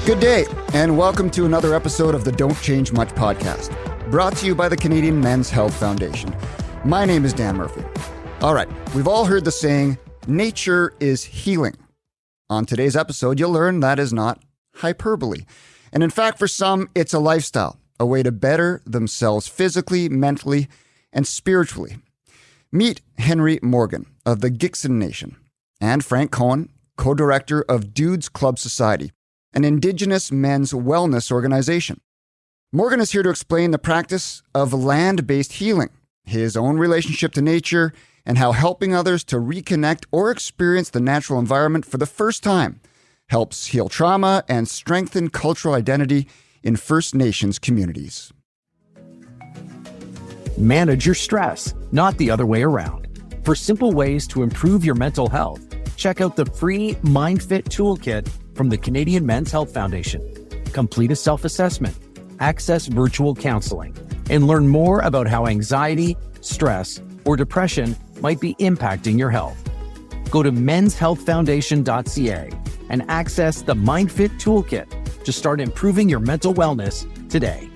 Good day, and welcome to another episode of the Don't Change Much podcast, brought to you by the Canadian Men's Health Foundation. My name is Dan Murphy. All right, we've all heard the saying, nature is healing. On today's episode, you'll learn that is not hyperbole. And in fact, for some, it's a lifestyle, a way to better themselves physically, mentally, and spiritually. Meet Henry Morgan of the Gitxsan Nation and Frank Cohn, co-director of Dudes Club Society, an Indigenous men's wellness organization. Morgan is here to explain the practice of land-based healing, his own relationship to nature, and how helping others to reconnect or experience the natural environment for the first time helps heal trauma and strengthen cultural identity in First Nations communities. Manage your stress, not the other way around. For simple ways to improve your mental health, check out the free MindFit Toolkit from the Canadian Men's Health Foundation. Complete a self-assessment, access virtual counseling, and learn more about how anxiety, stress, or depression might be impacting your health. Go to menshealthfoundation.ca and access the MindFit Toolkit to start improving your mental wellness today.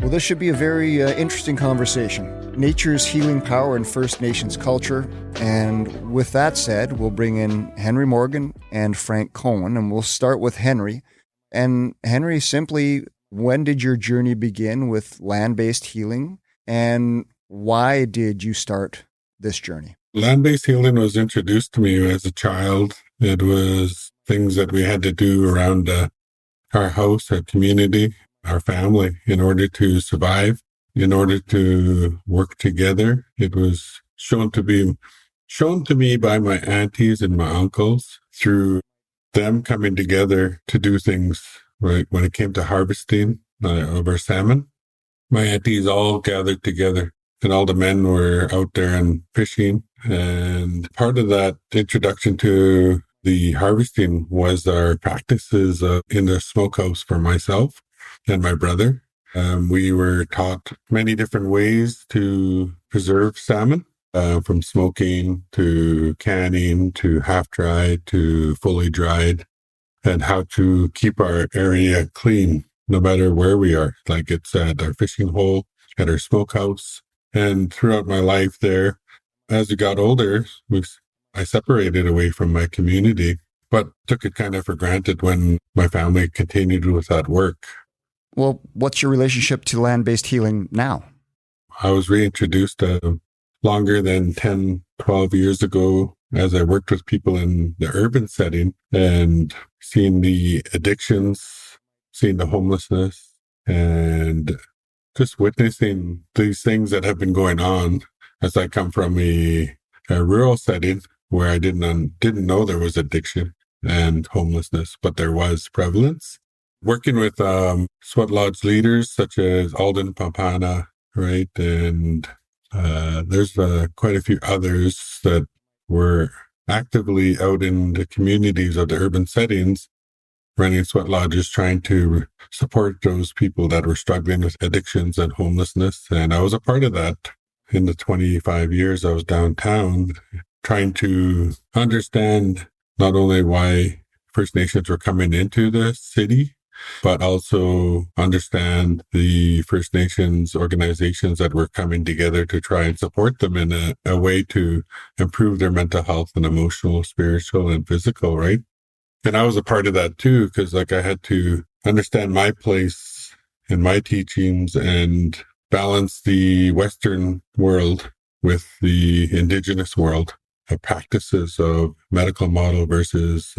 Well, this should be a very interesting conversation. Nature's healing power in First Nations culture. And with that said, we'll bring in Henry Morgan and Frank Cohn, and we'll start with Henry. And Henry, simply, when did your journey begin with land-based healing, and why did you start this journey? Land-based healing was introduced to me as a child. It was things that we had to do around our house, our community, our family in order to survive, in order to work together. It was shown to me by my aunties and my uncles through them coming together to do things, right? When it came to harvesting of our salmon, my aunties all gathered together and all the men were out there and fishing. And part of that introduction to the harvesting was our practices in the smokehouse for myself and my brother. We were taught many different ways to preserve salmon, from smoking to canning to half-dried to fully dried, and how to keep our area clean no matter where we are, like it's at our fishing hole, at our smokehouse. And throughout my life there, as we got older, I separated away from my community, but took it kind of for granted when my family continued with that work. Well, what's your relationship to land-based healing now? I was reintroduced longer than 10, 12 years ago as I worked with people in the urban setting and seeing the addictions, seeing the homelessness, and just witnessing these things that have been going on as I come from a rural setting where I didn't know there was addiction and homelessness, but there was prevalence. Working with sweat lodge leaders such as Alden Pampana, right? And there's quite a few others that were actively out in the communities of the urban settings, running sweat lodges, trying to support those people that were struggling with addictions and homelessness. And I was a part of that in the 25 years I was downtown, trying to understand not only why First Nations were coming into the city, but also understand the First Nations organizations that were coming together to try and support them in a way to improve their mental health and emotional, spiritual, and physical, right? And I was a part of that too, because I had to understand my place in my teachings and balance the Western world with the Indigenous world. Practices of medical model versus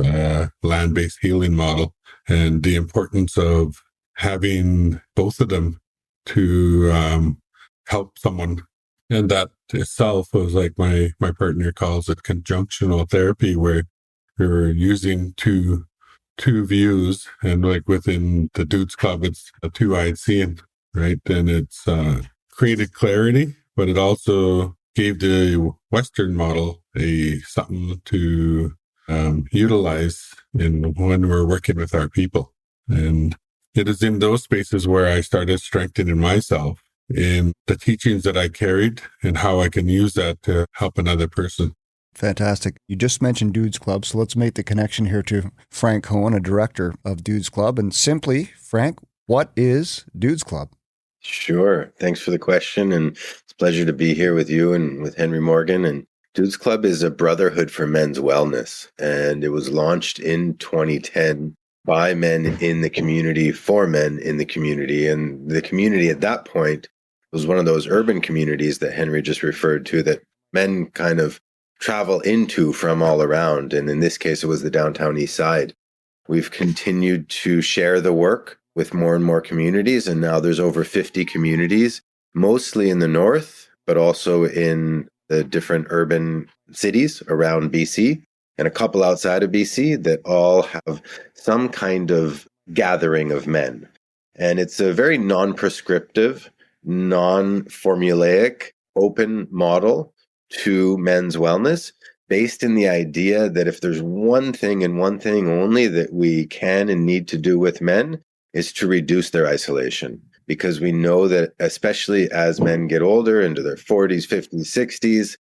land-based healing model, and the importance of having both of them to help someone. And that itself was like my partner calls it conjunctional therapy, where you're using two views, and like within the Dudes Club, it's a two-eyed seeing, right? And it's created clarity, but it also gave the Western model something to utilize when we're working with our people. And it is in those spaces where I started strengthening myself in the teachings that I carried and how I can use that to help another person. Fantastic. You just mentioned Dudes Club, so let's make the connection here to Frank Cohn, a director of Dudes Club. And simply, Frank, what is Dudes Club? Sure. Thanks for the question. And it's a pleasure to be here with you and with Henry Morgan. And Dudes Club is a brotherhood for men's wellness. And it was launched in 2010 by men in the community, for men in the community. And the community at that point was one of those urban communities that Henry just referred to that men kind of travel into from all around. And in this case, it was the downtown east side. We've continued to share the work with more and more communities. And now there's over 50 communities, mostly in the north, but also in the different urban cities around BC and a couple outside of BC that all have some kind of gathering of men. And it's a very non-prescriptive, non-formulaic, open model to men's wellness, based in the idea that if there's one thing and one thing only that we can and need to do with men, is to reduce their isolation. Because we know that especially as men get older, into their 40s, 50s, 60s,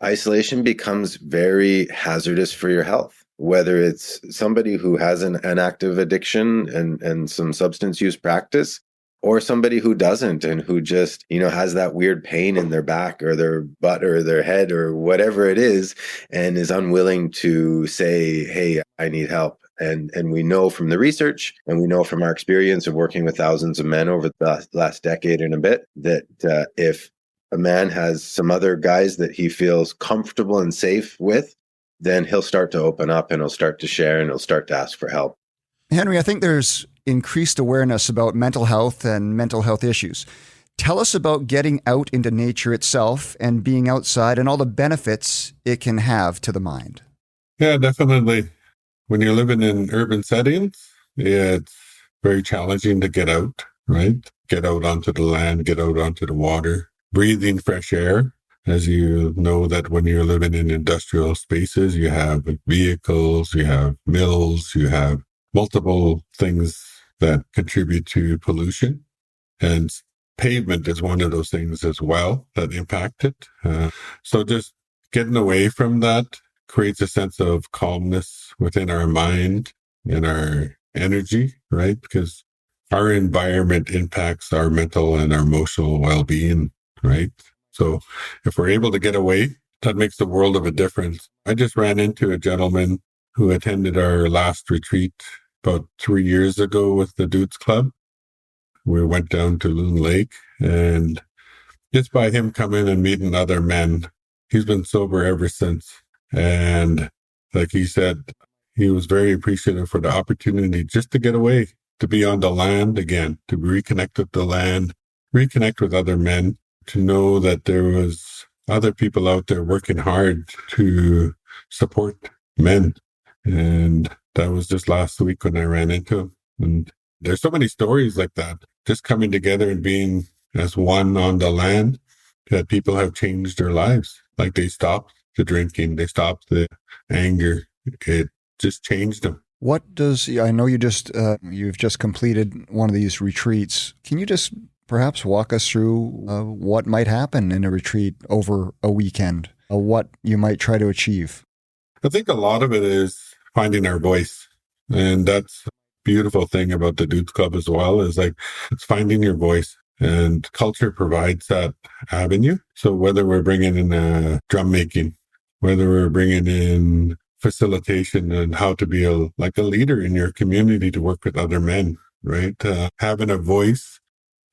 isolation becomes very hazardous for your health. Whether it's somebody who has an active addiction and some substance use practice, or somebody who doesn't and who just, has that weird pain in their back or their butt or their head or whatever it is, and is unwilling to say, hey, I need help. And we know from the research, and we know from our experience of working with thousands of men over the last decade and a bit, that if a man has some other guys that he feels comfortable and safe with, then he'll start to open up and he'll start to share and he'll start to ask for help. Henry, I think there's increased awareness about mental health and mental health issues. Tell us about getting out into nature itself and being outside and all the benefits it can have to the mind. Yeah, definitely. When you're living in urban settings, it's very challenging to get out, right? Get out onto the land, get out onto the water, breathing fresh air. As you know that when you're living in industrial spaces, you have vehicles, you have mills, you have multiple things that contribute to pollution. And pavement is one of those things as well that impact it. So just getting away from that creates a sense of calmness within our mind and our energy, right? Because our environment impacts our mental and our emotional well-being, right? So if we're able to get away, that makes the world of a difference. I just ran into a gentleman who attended our last retreat about 3 years ago with the Dudes Club. We went down to Loon Lake, and just by him coming and meeting other men, he's been sober ever since. And like he said, he was very appreciative for the opportunity just to get away, to be on the land again, to reconnect with the land, reconnect with other men, to know that there was other people out there working hard to support men. And that was just last week when I ran into him. And there's so many stories like that, just coming together and being as one on the land, that people have changed their lives. Like they stopped the drinking, they stopped the anger. It just changed them. I know you've just completed one of these retreats. Can you just perhaps walk us through what might happen in a retreat over a weekend, what you might try to achieve? I think a lot of it is finding our voice. And that's the beautiful thing about the Dudes Club as well, is like it's finding your voice. And culture provides that avenue. So whether we're bringing in drum making, whether we're bringing in facilitation and how to be a leader in your community to work with other men, right? Having a voice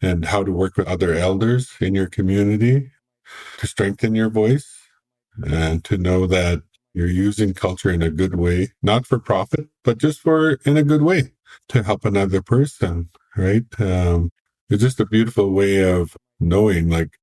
and how to work with other elders in your community to strengthen your voice and to know that you're using culture in a good way, not for profit, but just in a good way to help another person, right? It's just a beautiful way of knowing, like,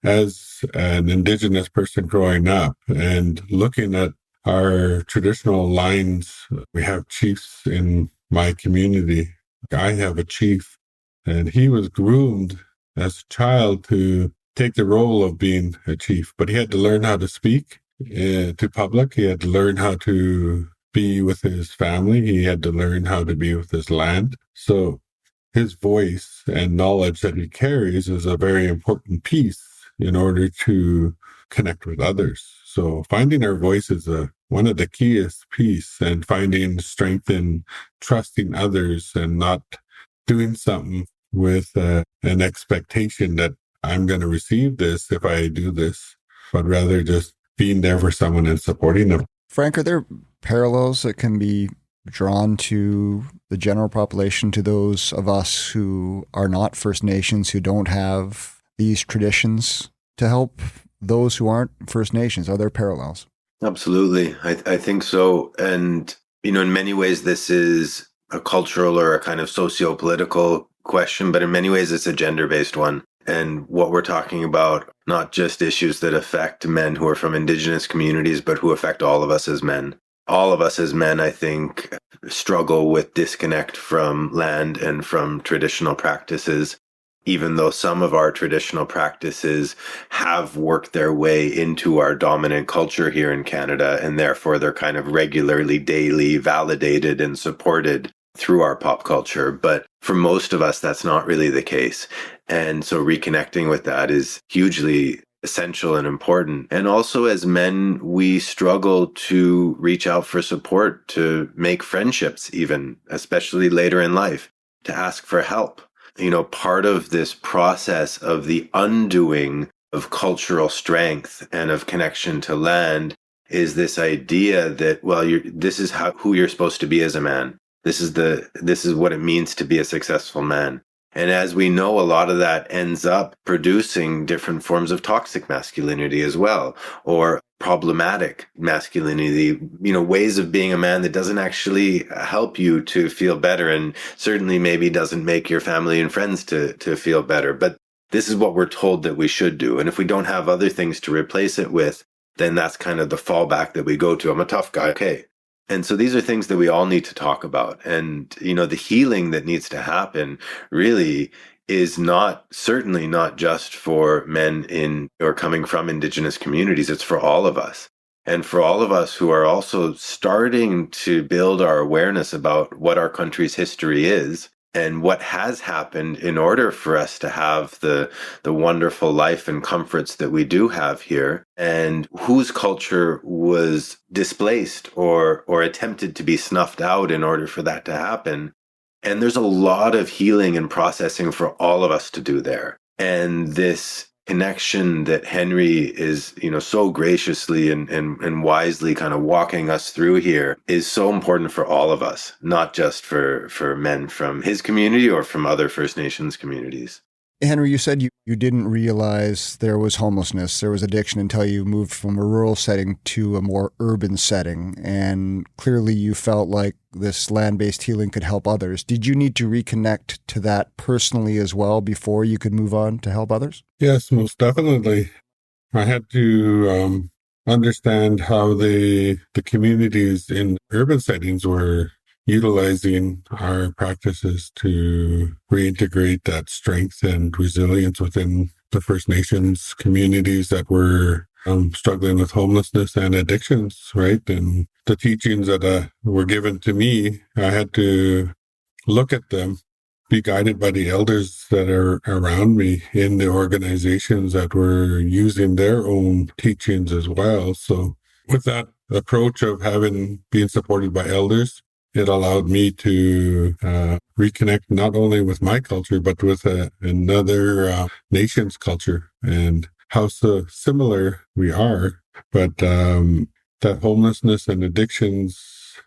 as an Indigenous person growing up and looking at our traditional lines, we have chiefs in my community. I have a chief, and he was groomed as a child to take the role of being a chief, but he had to learn how to speak to public. He had to learn how to be with his family. He had to learn how to be with his land. So his voice and knowledge that he carries is a very important piece in order to connect with others. So finding our voice is one of the keyest piece, and finding strength in trusting others and not doing something with an expectation that I'm going to receive this if I do this, but rather just being there for someone and supporting them. Frank, are there parallels that can be drawn to the general population, to those of us who are not First Nations, who don't have these traditions, to help those who aren't First Nations? Are there parallels? Absolutely. I think so. And, in many ways, this is a cultural or a kind of socio-political question, but in many ways, it's a gender-based one. And what we're talking about, not just issues that affect men who are from Indigenous communities, but who affect all of us as men. All of us as men, I think, struggle with disconnect from land and from traditional practices, even though some of our traditional practices have worked their way into our dominant culture here in Canada, and therefore they're kind of regularly, daily validated and supported through our pop culture. But for most of us, that's not really the case. And so reconnecting with that is hugely essential and important. And also as men, we struggle to reach out for support, to make friendships even, especially later in life, to ask for help. Part of this process of the undoing of cultural strength and of connection to land is this idea that, this is who you're supposed to be as a man. This is what it means to be a successful man. And as we know, a lot of that ends up producing different forms of toxic masculinity as well, or problematic masculinity, ways of being a man that doesn't actually help you to feel better, and certainly maybe doesn't make your family and friends to feel better. But this is what we're told that we should do. And if we don't have other things to replace it with, then that's kind of the fallback that we go to. I'm a tough guy. Okay. And so these are things that we all need to talk about. And, the healing that needs to happen really is certainly not just for men in or coming from Indigenous communities. It's for all of us. And for all of us who are also starting to build our awareness about what our country's history is and what has happened in order for us to have the wonderful life and comforts that we do have here, and whose culture was displaced or attempted to be snuffed out in order for that to happen. And there's a lot of healing and processing for all of us to do there. And this connection that Henry is, so graciously and wisely kind of walking us through here is so important for all of us, not just for men from his community or from other First Nations communities. Henry, you said you didn't realize there was homelessness, there was addiction until you moved from a rural setting to a more urban setting. And clearly you felt like this land-based healing could help others. Did you need to reconnect to that personally as well before you could move on to help others? Yes, most definitely. I had to understand how the communities in urban settings were utilizing our practices to reintegrate that strength and resilience within the First Nations communities that were struggling with homelessness and addictions, right? And the teachings that were given to me, I had to look at them, be guided by the elders that are around me in the organizations that were using their own teachings as well. So with that approach of being supported by elders, it allowed me to reconnect not only with my culture, but with another nation's culture, and how so similar we are. But that homelessness and addictions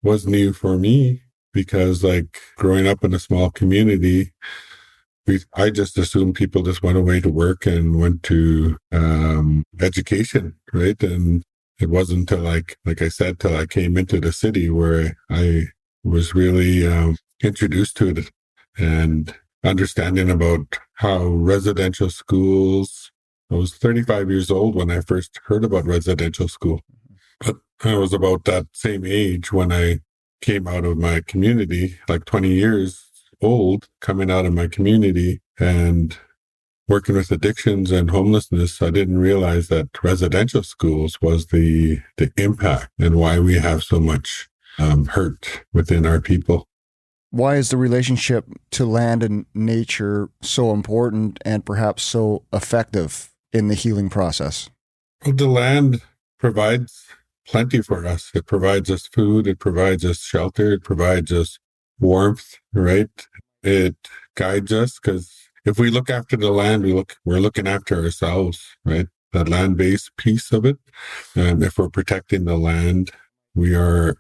was new for me, because growing up in a small community, I just assumed people just went away to work and went to education, right? And it wasn't until, like I said, till I came into the city where I was really introduced to it, and understanding about how residential schools. I was 35 years old when I first heard about residential school, but I was about that same age when I came out of my community, 20 years old, coming out of my community and working with addictions and homelessness. I didn't realize that residential schools was the impact and why we have so much hurt within our people. Why is the relationship to land and nature so important and perhaps so effective in the healing process? Well, the land provides plenty for us. It provides us food, it provides us shelter, it provides us warmth, right? It guides us because if we look after the land, we're looking after ourselves, right? That land-based piece of it. And if we're protecting the land, we are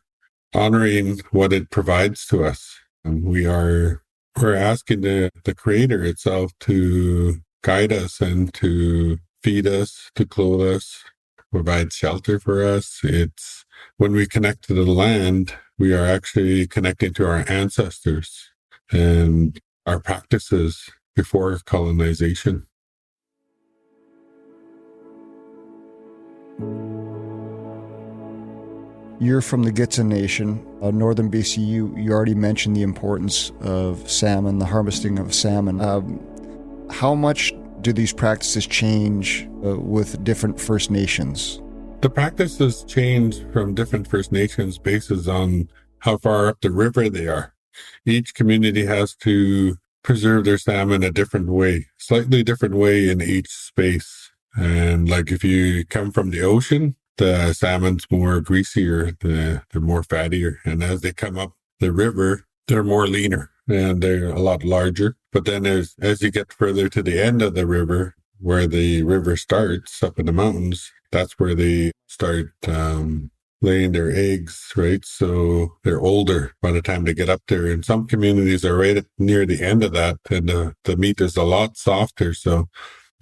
honoring what it provides to us. And we're asking the creator itself to guide us and to feed us, to clothe us, provide shelter for us. It's when we connect to the land, we are actually connecting to our ancestors and our practices before colonization. You're from the Gitxsan Nation, northern BC. You already mentioned the importance of salmon, the harvesting of salmon. How much do these practices change with different First Nations? The practices change from different First Nations basis on how far up the river they are. Each community has to preserve their salmon a different way, slightly different way in each space. And like if you come from the ocean, the salmon's more greasier, they're more fattier. And as they come up the river, they're more leaner and they're a lot larger. But then as you get further to the end of the river, where the river starts up in the mountains, that's where they start laying their eggs, right? So they're older by the time they get up there. And some communities are right near the end of that, and the meat is a lot softer. So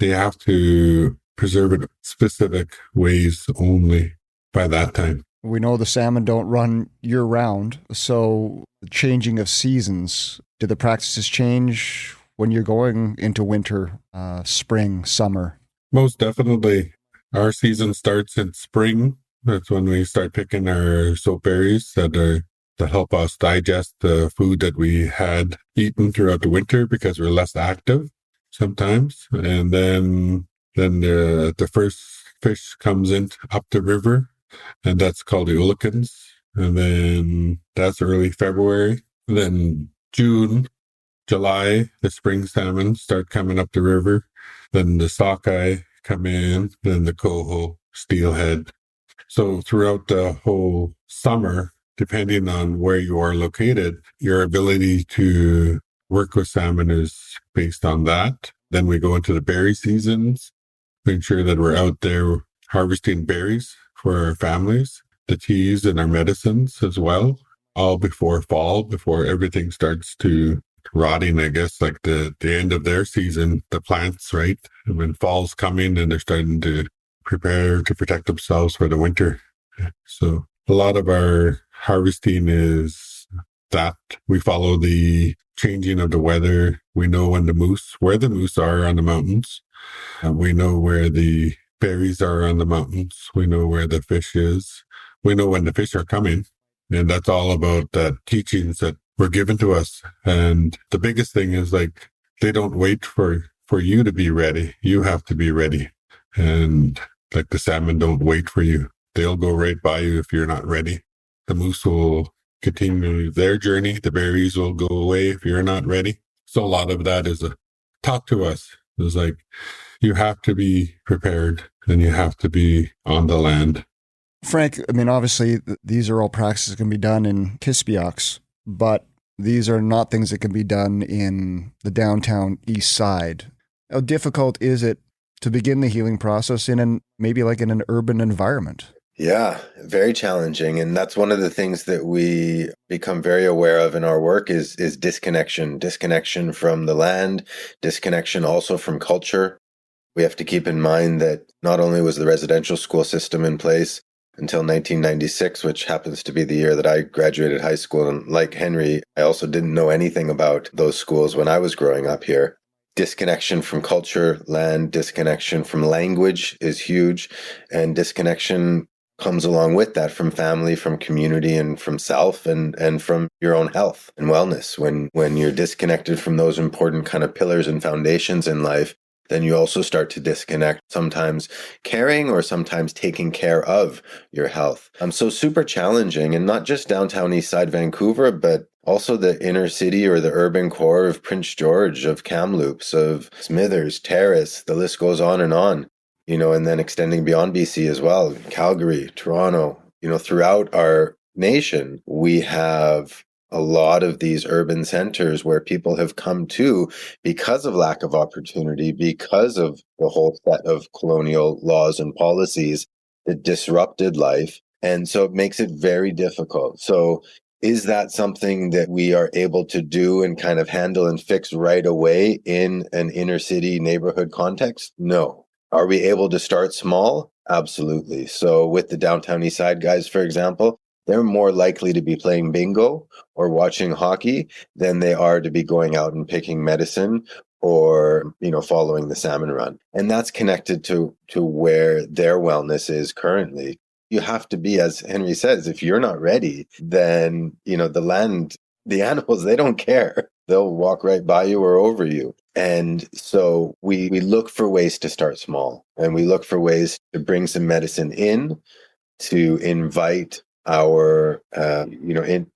they have to preserve it specific ways only by that time. We know the salmon don't run year-round, so the changing of seasons, do the practices change when you're going into winter, spring, summer? Most definitely. Our season starts in spring. That's when we start picking our soapberries that help us digest the food that we had eaten throughout the winter because we're less active sometimes. And then the first fish comes in up the river, and that's called the ulikans. And then that's early February. Then June, July, the spring salmon start coming up the river. Then the sockeye come in, then the coho, steelhead. So throughout the whole summer, depending on where you are located, your ability to work with salmon is based on that. Then we go into the berry seasons, make sure that we're out there harvesting berries for our families, the teas and our medicines as well, all before fall, before everything starts to rotting, I guess, like the end of their season, the plants, right? And when fall's coming and they're starting to prepare to protect themselves for the winter. So a lot of our harvesting is that we follow the changing of the weather. We know where the moose are on the mountains. We know where the berries are on the mountains. We know where the fish is. We know when the fish are coming. And that's all about the teachings that were given to us. And the biggest thing is like, they don't wait for you to be ready. You have to be ready. And like the salmon don't wait for you. They'll go right by you if you're not ready. The moose will continue their journey. The berries will go away if you're not ready. So a lot of that is taught to us. It's like, you have to be prepared and you have to be on the land. Frank, I mean, obviously, these are all practices that can be done in Kispiox, but these are not things that can be done in the downtown east side. How difficult is it to begin the healing process in an urban environment? Yeah, very challenging. And that's one of the things that we become very aware of in our work is disconnection from the land, disconnection also from culture. We have to keep in mind that not only was the residential school system in place until 1996, which happens to be the year that I graduated high school. And like Henry, I also didn't know anything about those schools when I was growing up here. Disconnection from culture, land, disconnection from language is huge. And disconnection comes along with that from family, from community, and from self, and from your own health and wellness. When you're disconnected from those important kind of pillars and foundations in life, then you also start to disconnect, sometimes caring or sometimes taking care of your health. So super challenging, and not just downtown East Side Vancouver, but Also the inner city or the urban core of Prince George, of Kamloops, of Smithers, Terrace, the list goes on, and then extending beyond BC as well, Calgary, Toronto, throughout our nation, we have a lot of these urban centers where people have come to because of lack of opportunity, because of the whole set of colonial laws and policies that disrupted life. And so it makes it very difficult. So is that something that we are able to do and kind of handle and fix right away in an inner city neighborhood context? No. Are we able to start small? Absolutely. So with the downtown east side guys, for example, they're more likely to be playing bingo or watching hockey than they are to be going out and picking medicine or, following the salmon run. And that's connected to where their wellness is currently. You have to be, as Henry says, if you're not ready, then, the land, the animals, they don't care. They'll walk right by you or over you. And so we look for ways to start small, and we look for ways to bring some medicine in, to invite our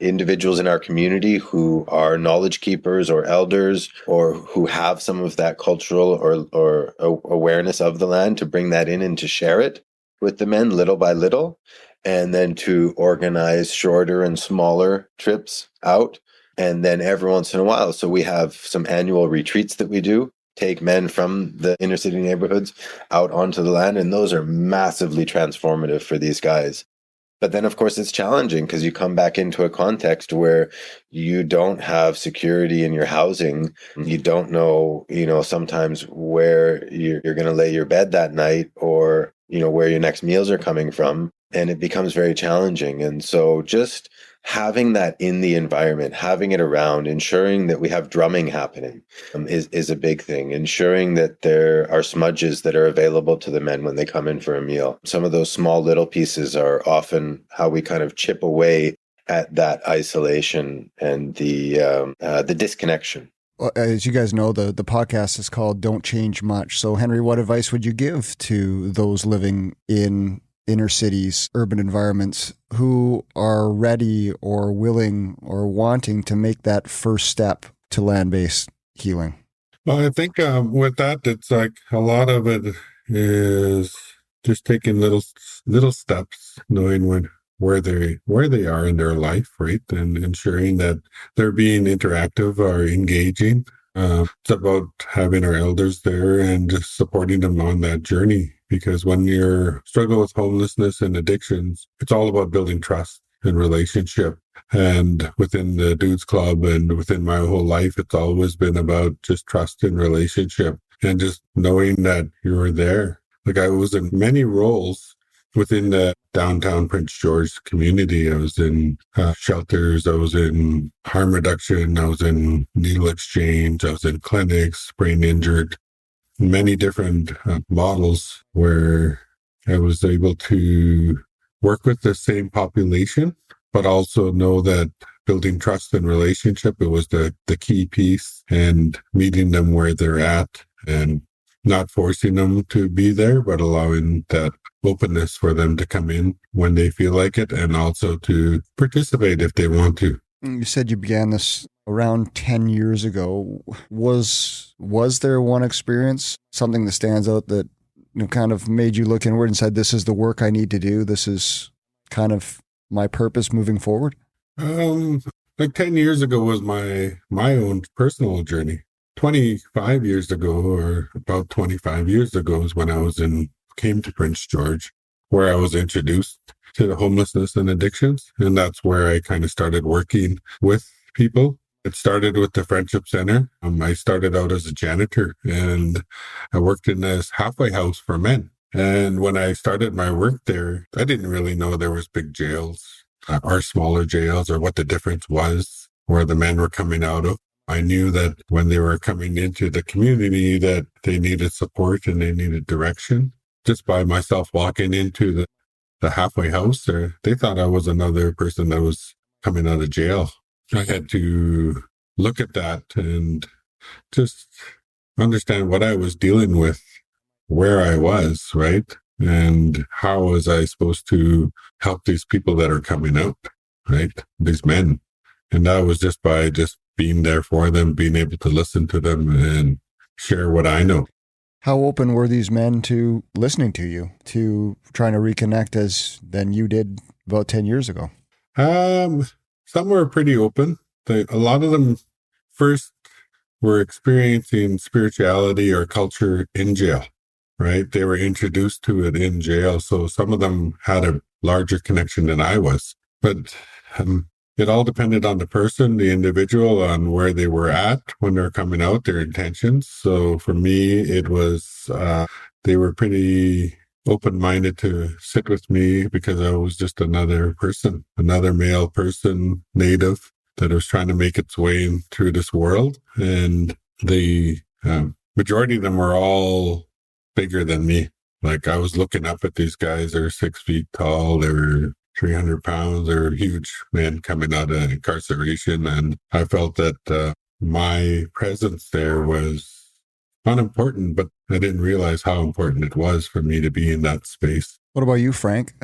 individuals in our community who are knowledge keepers or elders or who have some of that cultural or awareness of the land, to bring that in and to share it with the men little by little, and then to organize shorter and smaller trips out. And then every once in a while, so we have some annual retreats that we do, take men from the inner city neighborhoods out onto the land, and those are massively transformative for these guys. But then, of course, it's challenging because you come back into a context where you don't have security in your housing. You don't know, sometimes where you're going to lay your bed that night, or, where your next meals are coming from. And it becomes very challenging. And so just having that in the environment, having it around, ensuring that we have drumming happening is a big thing. Ensuring that there are smudges that are available to the men when they come in for a meal. Some of those small little pieces are often how we kind of chip away at that isolation and the disconnection. Well, as you guys know, the podcast is called Don't Change Much. So, Henry, what advice would you give to those living in inner cities, urban environments, who are ready or willing or wanting to make that first step to land-based healing? Well, I think with that, it's like a lot of it is just taking little steps, knowing where they are in their life, right, and ensuring that they're being interactive or engaging. It's about having our elders there and just supporting them on that journey. Because when you're struggling with homelessness and addictions, it's all about building trust and relationship. And within the Dudes Club and within my whole life, it's always been about just trust and relationship and just knowing that you're there. Like, I was in many roles within the downtown Prince George community. I was in shelters, I was in harm reduction, I was in needle exchange, I was in clinics, brain injured, many different models where I was able to work with the same population, but also know that building trust and relationship, it was the key piece, and meeting them where they're at and not forcing them to be there, but allowing that openness for them to come in when they feel like it, and also to participate if they want to. You said you began this around 10 years ago. Was there one experience, something that stands out that kind of made you look inward and said, this is the work I need to do, this is kind of my purpose moving forward? Like 10 years ago was my own personal journey. 25 years ago, or about 25 years ago, is when I came to Prince George, where I was introduced to the homelessness and addictions. And that's where I kind of started working with people. It started with the Friendship Center. I started out as a janitor, and I worked in this halfway house for men. And when I started my work there, I didn't really know there was big jails or smaller jails, or what the difference was where the men were coming out of. I knew that when they were coming into the community that they needed support and they needed direction. Just by myself walking into the halfway house, they thought I was another person that was coming out of jail. I had to look at that and just understand what I was dealing with, where I was, right? And how was I supposed to help these people that are coming out, right? These men. And that was just by just being there for them, being able to listen to them and share what I know. How open were these men to listening to you, to trying to reconnect as than you did about 10 years ago? Some were pretty open. A lot of them first were experiencing spirituality or culture in jail, right? They were introduced to it in jail. So some of them had a larger connection than I was. But it all depended on the person, the individual, on where they were at when they were coming out, their intentions. So for me, it was, they were pretty open-minded to sit with me because I was just another person, another male person, native, that was trying to make its way through this world. And the majority of them were all bigger than me. Like I was looking up at these guys. They were 6 feet tall. They were 300 pounds. They were huge men coming out of incarceration. And I felt that my presence there was unimportant, but I didn't realize how important it was for me to be in that space. What about you, Frank?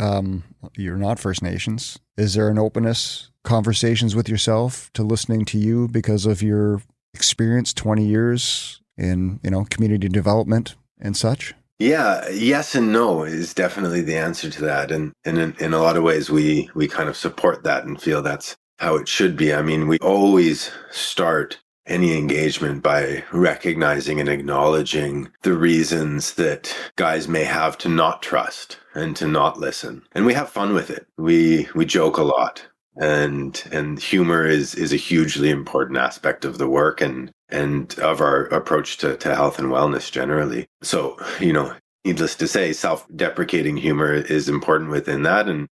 You're not First Nations. Is there an openness, conversations with yourself, to listening to you because of your experience, 20 years in, community development and such? Yeah, yes and no is definitely the answer to that. And in a lot of ways, we kind of support that and feel that's how it should be. I mean, we always start any engagement by recognizing and acknowledging the reasons that guys may have to not trust and to not listen. And we have fun with it. We joke a lot. And humor is a hugely important aspect of the work and of our approach to health and wellness generally. So, needless to say, self-deprecating humor is important within that and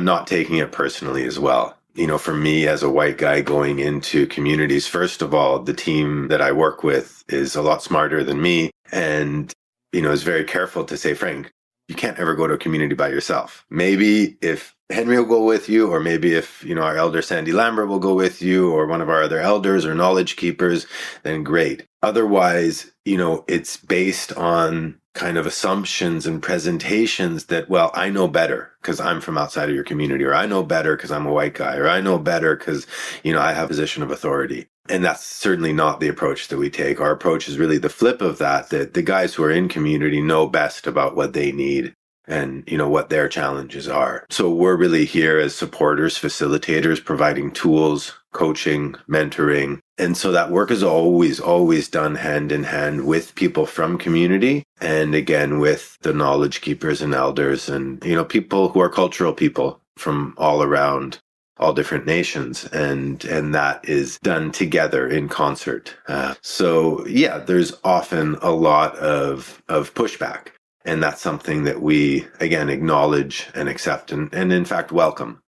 not taking it personally as well. For me as a white guy going into communities, first of all, the team that I work with is a lot smarter than me and, is very careful to say, Frank, you can't ever go to a community by yourself. Maybe if Henry will go with you, or maybe if, our elder Sandy Lambert will go with you, or one of our other elders or knowledge keepers, then great. Otherwise, it's based on kind of assumptions and presentations that, well, I know better because I'm from outside of your community, or I know better because I'm a white guy, or I know better because, I have a position of authority. And that's certainly not the approach that we take. Our approach is really the flip of that the guys who are in community know best about what they need and, what their challenges are. So we're really here as supporters, facilitators, providing tools, coaching, mentoring. And so that work is always done hand in hand with people from community. And again, with the knowledge keepers and elders and, people who are cultural people from all around, all different nations. And that is done together in concert. So yeah, there's often a lot of pushback. And that's something that we, again, acknowledge and accept and in fact, welcome.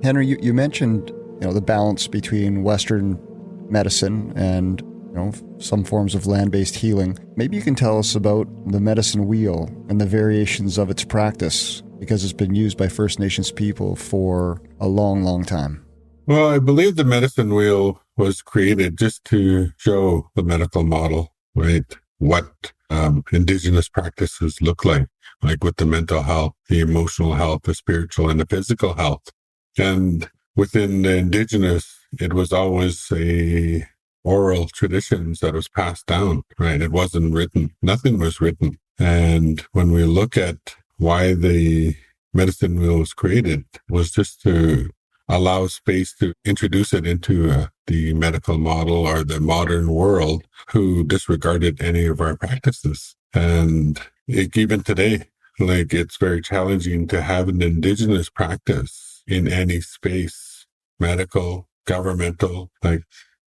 Henry, you mentioned, the balance between Western medicine and, some forms of land-based healing. Maybe you can tell us about the medicine wheel and the variations of its practice, because it's been used by First Nations people for a long, long time. Well, I believe the medicine wheel was created just to show the medical model, right? What Indigenous practices look like with the mental health, the emotional health, the spiritual, and the physical health. And within the Indigenous, it was always a oral traditions that was passed down, right? It wasn't written. Nothing was written. And when we look at why the medicine wheel was created, was just to allow space to introduce it into the medical model or the modern world who disregarded any of our practices. And even today, it's very challenging to have an Indigenous practice in any space, medical, governmental,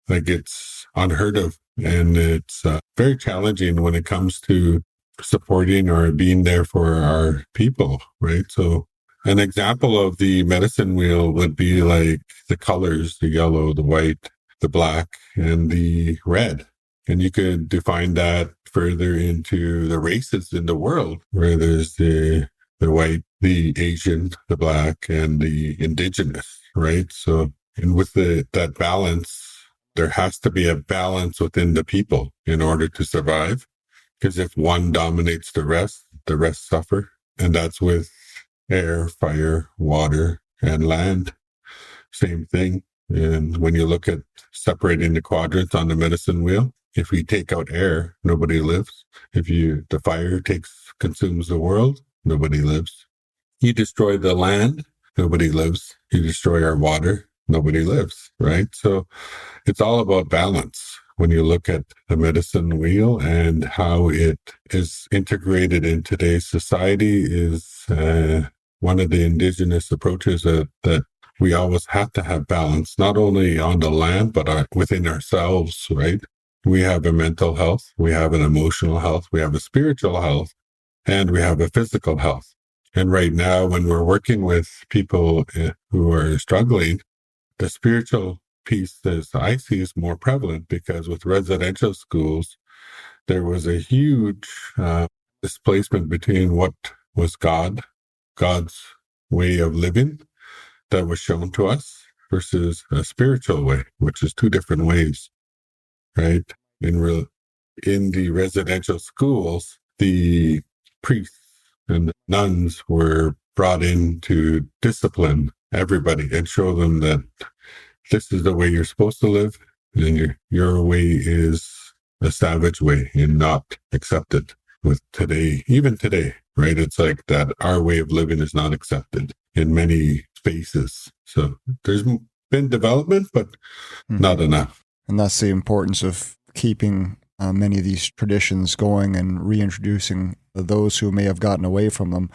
it's unheard of. And it's very challenging when it comes to supporting or being there for our people, right? So an example of the medicine wheel would be the colors, the yellow, the white, the black, and the red. And you could define that further into the races in the world, where there's the white, the Asian, the black, and the Indigenous, right? So, and with that balance, there has to be a balance within the people in order to survive. Because if one dominates the rest, the rest suffer. And that's with air, fire, water, and land. Same thing. And when you look at separating the quadrants on the medicine wheel, if we take out air, nobody lives. If the fire consumes the world, nobody lives. You destroy the land, nobody lives. You destroy our water, nobody lives, right? So it's all about balance when you look at the medicine wheel, and how it is integrated in today's society is one of the Indigenous approaches that we always have to have balance, not only on the land, but within ourselves, right? We have a mental health, we have an emotional health, we have a spiritual health, and we have a physical health. And right now, when we're working with people who are struggling, the spiritual piece, as I see, is more prevalent, because with residential schools, there was a huge displacement between what was God's way of living that was shown to us, versus a spiritual way, which is two different ways, right? In the residential schools, the priests and the nuns were brought in to discipline everybody and show them that this is the way you're supposed to live, and your way is a savage way and not accepted with today, even today, right? It's like that our way of living is not accepted in many spaces. So there's been development, but not enough. And that's the importance of keeping many of these traditions going and reintroducing those who may have gotten away from them.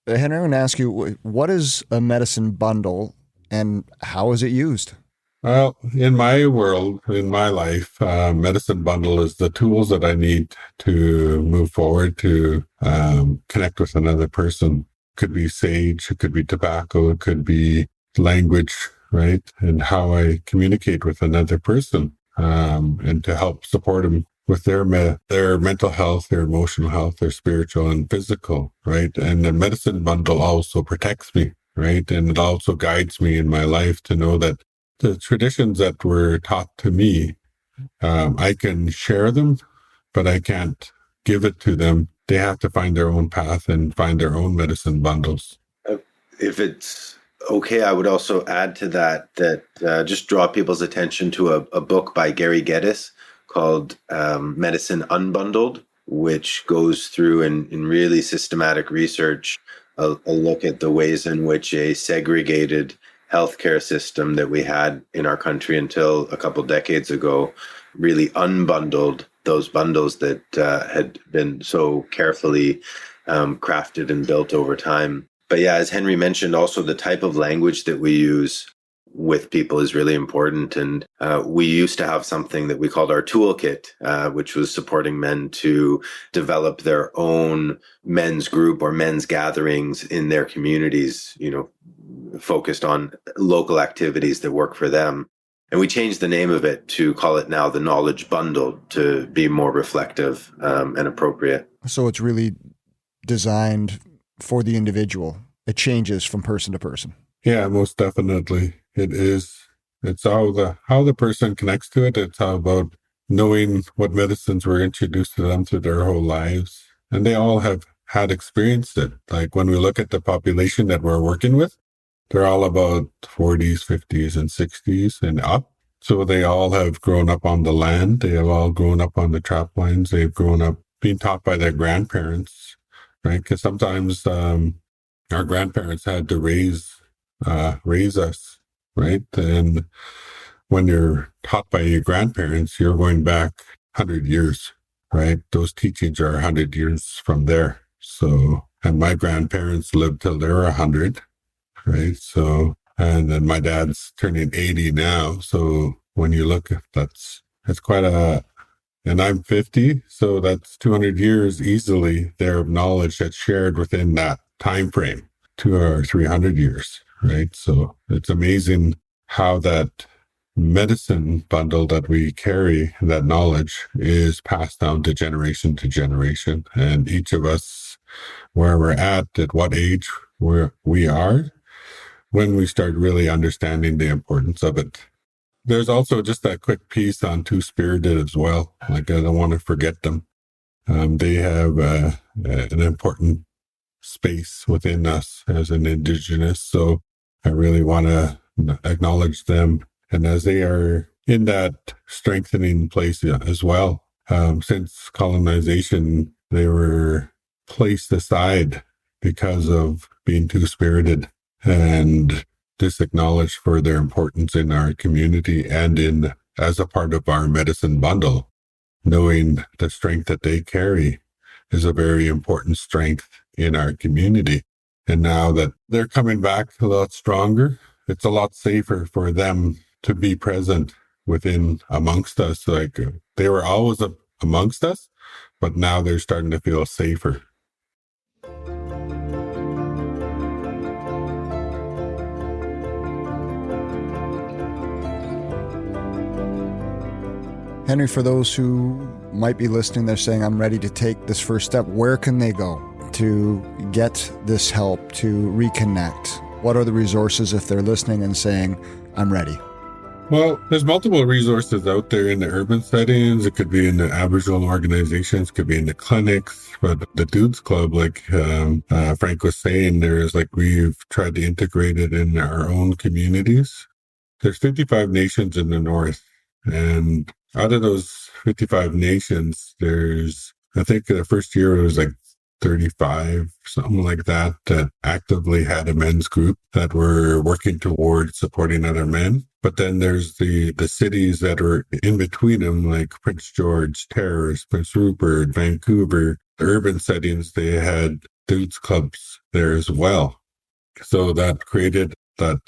Henry, I'm going to ask you, what is a medicine bundle and how is it used? Well, in my world, in my life, medicine bundle is the tools that I need to move forward, to connect with another person. Could be sage, it could be tobacco, it could be language, right? And how I communicate with another person, and to help support them with their mental health, their emotional health, their spiritual and physical, right? And the medicine bundle also protects me, right? And it also guides me in my life to know that the traditions that were taught to me, I can share them, but I can't give it to them. They have to find their own path and find their own medicine bundles. If it's okay, I would also add to that just draw people's attention to a book by Gary Geddes called Medicine Unbundled, which goes through in really systematic research a look at the ways in which a segregated healthcare system that we had in our country until a couple decades ago really unbundled those bundles that had been so carefully crafted and built over time. But yeah, as Henry mentioned, also the type of language that we use with people is really important. And we used to have something that we called our toolkit, which was supporting men to develop their own men's group or men's gatherings in their communities, focused on local activities that work for them. And we changed the name of it to call it now the Knowledge Bundle, to be more reflective and appropriate. So it's really designed for the individual. It changes from person to person. Yeah, most definitely. It is. It's how the person connects to it. It's how about knowing what medicines were introduced to them through their whole lives. And they all have had experienced it. Like when we look at the population that we're working with, they're all about 40s, 50s, and 60s and up. So they all have grown up on the land. They have all grown up on the trap lines. They've grown up being taught by their grandparents, right? Because sometimes our grandparents had to raise us, right? And when you're taught by your grandparents, you're going back 100 years, right? Those teachings are 100 years from there. So, and my grandparents lived till they were 100, right? So, and then my dad's turning 80 now. So when you look, that's quite and I'm 50. So that's 200 years easily there of knowledge that's shared within that time frame, 200 or 300 years, right? So it's amazing how that medicine bundle that we carry, that knowledge, is passed down to generation. And each of us, where we're at what age we are, when we start really understanding the importance of it. There's also just that quick piece on Two-Spirited as well. Like, I don't want to forget them. They have an important space within us as an Indigenous. So I really want to acknowledge them. And as they are in that strengthening place as well, since colonization, they were placed aside because of being two-spirited and disacknowledged for their importance in our community and in as a part of our medicine bundle. Knowing the strength that they carry is a very important strength in our community. And now that they're coming back a lot stronger, it's a lot safer for them to be present within amongst us. Like they were always amongst us, but now they're starting to feel safer. Henry, for those who might be listening, they're saying, I'm ready to take this first step. Where can they go to get this help, to reconnect? What are the resources if they're listening and saying, I'm ready? Well, there's multiple resources out there in the urban settings. It could be in the Aboriginal organizations, it could be in the clinics, but the Dudes Club, like Frank was saying, we've tried to integrate it in our own communities. There's 55 nations in the north, and out of those 55 nations, I think the first year it was like 35, something like that, that actively had a men's group that were working towards supporting other men. But then there's the cities that are in between them, like Prince George, Terrace, Prince Rupert, Vancouver. The urban settings, they had dudes clubs there as well. So that created that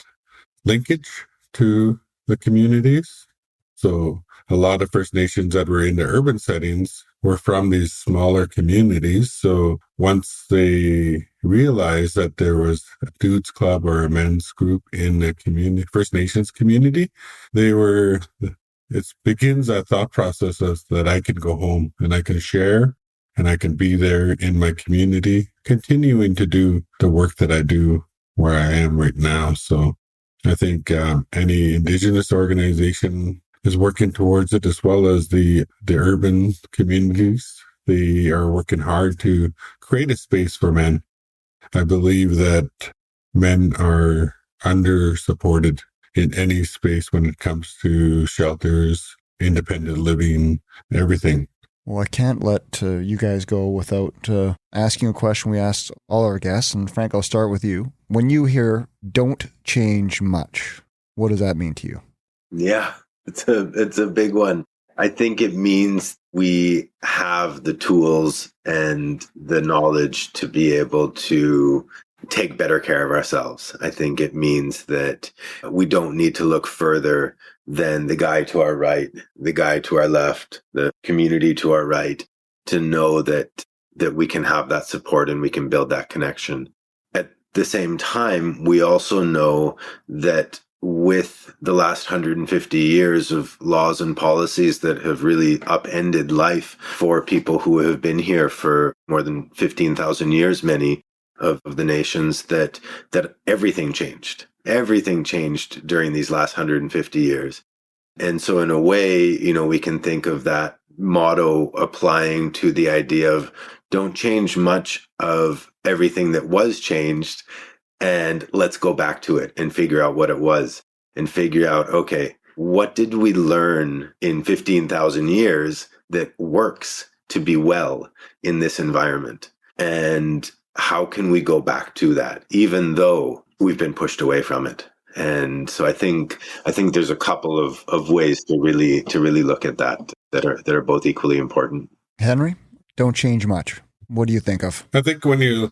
linkage to the communities. So a lot of First Nations that were in the urban settings were from these smaller communities. So once they realized that there was a dudes club or a men's group in the community, First Nations community, it begins that thought process of that I can go home and I can share and I can be there in my community, continuing to do the work that I do where I am right now. So I think any Indigenous organization is working towards it, as well as the urban communities. They are working hard to create a space for men. I believe that men are under-supported in any space when it comes to shelters, independent living, everything. Well, I can't let you guys go without asking a question we asked all our guests. And Frank, I'll start with you. When you hear "don't change much," what does that mean to you? Yeah, it's a big one. I think it means we have the tools and the knowledge to be able to take better care of ourselves. I think it means that we don't need to look further than the guy to our right, the guy to our left, the community to our right, to know that we can have that support and we can build that connection. At the same time, we also know that with the last 150 years of laws and policies that have really upended life for people who have been here for more than 15,000 years, many of the nations, that everything changed. Everything changed during these last 150 years. And so in a way, we can think of that motto applying to the idea of don't change much of everything that was changed, and let's go back to it and figure out what it was and figure out, okay, what did we learn in 15,000 years that works to be well in this environment? And how can we go back to that, even though we've been pushed away from it? And so I think there's a couple of ways to really look at that are both equally important. Henry, don't change much. What do you think of? I think when you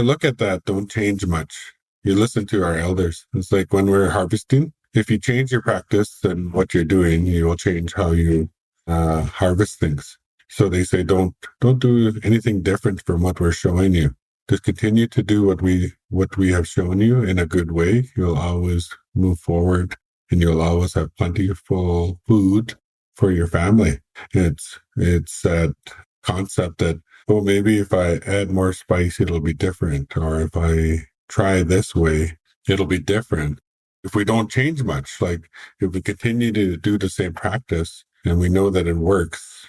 look at that, don't change much, you listen to our elders. It's like when we're harvesting, if you change your practice and what you're doing, you will change how you harvest things. So they say, don't do anything different from what we're showing you. Just continue to do what we have shown you in a good way. You'll always move forward and you'll always have plentiful food for your family. It's that concept that, oh, maybe if I add more spice, it'll be different. Or if I try this way, it'll be different. If we don't change much, like if we continue to do the same practice and we know that it works,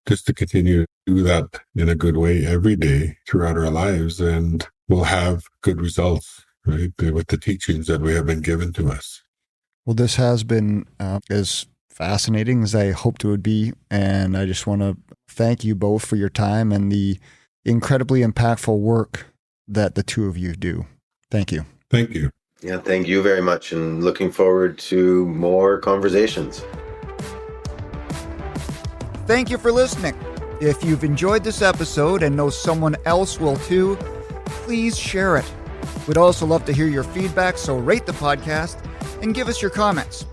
just to continue to do that in a good way every day throughout our lives, and we'll have good results, right, with the teachings that we have been given to us. Well, this has been as fascinating as I hoped it would be, and I just want to thank you both for your time and the incredibly impactful work that the two of you do. Thank you. Thank you. Yeah, thank you very much, and looking forward to more conversations. Thank you for listening. If you've enjoyed this episode and know someone else will too, please share it. We'd also love to hear your feedback, so rate the podcast and give us your comments.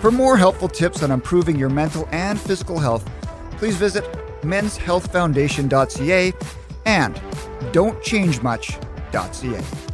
For more helpful tips on improving your mental and physical health, please visit menshealthfoundation.ca and don'tchangemuch.ca.